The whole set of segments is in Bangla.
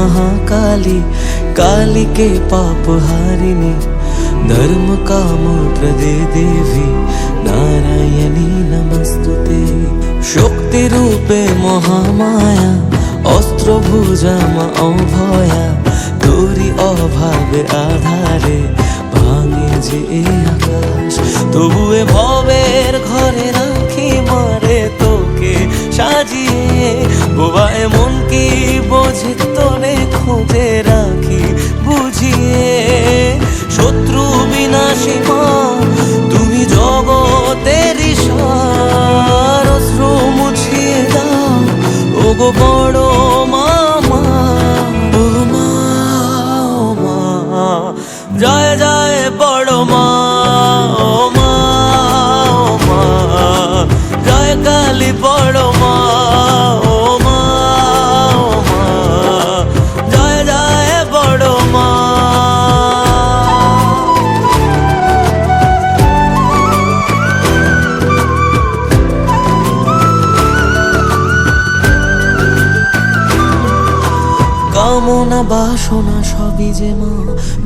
महाकाली, काली के पाप हारिणी, धर्म काम प्रदे देवी नारायणी नमस्तुते। शक्ति रूपे महामाया, अस्त्र भुजा मा अभया, तोरी अभावे आधारे भांगे जे आकाश। तबुए भवेर घरे राखी मारे तोके সাজিয়ে, বোবা এমন কি বোঝে তোরে খোঁজে রাখি বুঝিয়ে। শত্রু বিনাশী মা তুমি জগতের সার, অশ্রু মুছিয়ে দাও ওগো বড় মামা। ও মা, ও মা, জয় জয় বড় মা। ও মা, ও মা, জয় কালী বড় মা। ও মা, ও মা, জয় জয় বড় মা। কামনা বাসনা সবই যে মা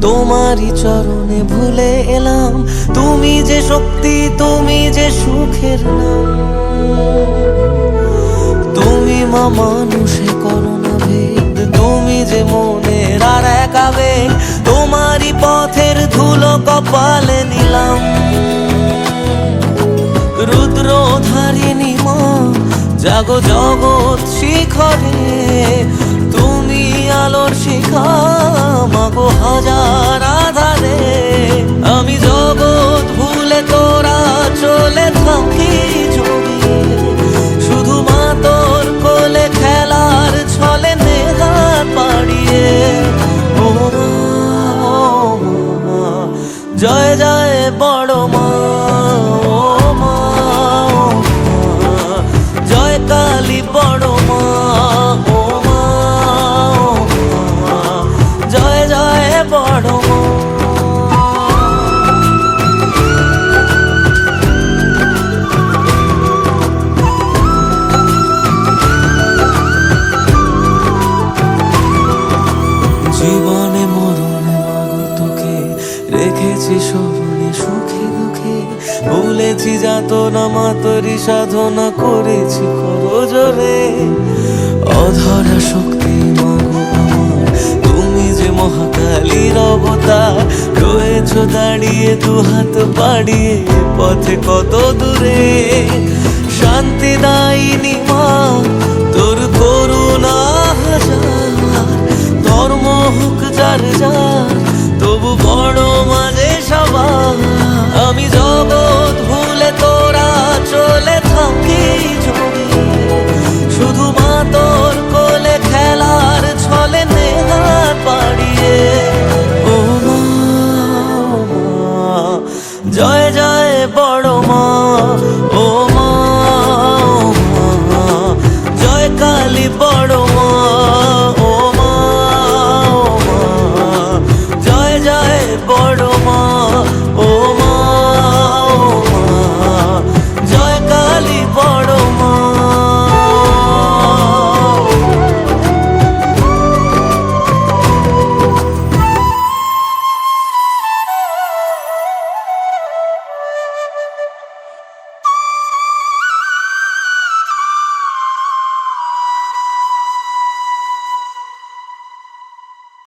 তোমারই চরণে ভুলে এলাম। তুমি যে শক্তি, তুমি যে সুখের নাম। তুমি মা মানুষে করো না ভেদ, তুমি যে মনের আর এক আবেগ। তোমারই পথের ধুলো কপালে নিলাম। রুদ্রধারিণী মা জাগো জগৎ শিখরে, তুমি আলোর শিখা মাগো হাজার আধারে। আমি জগৎ ভুলে তোরা চলে থাকি জড়িয়ে, শুধু মা তোর কোলে খেলার ছলে নেহাত পাড়িয়ে। ও মা, ও মা, জয় জয় বড় মা। ও মা, ও মা, জয় কালী বড় মা। ও মা, ও মা, জয় জয় বড় মা। জীবনে মরণে মাগো তোকে রেখেছি স্মরণে, সুখে দুঃখে ভুলেছি যাতনা মা তোরই সাধনা করেছি করজোরে। অধরা শক্তি মাগো আমার, তুমি যে মহাকালীর অবতার। রয়েছ দাঁড়িয়ে দুহাত বাড়িয়ে পথে কত দূরে। শান্তি দায়িনী মা তোর করুণা হাজার, ধর্ম হোক যার যার।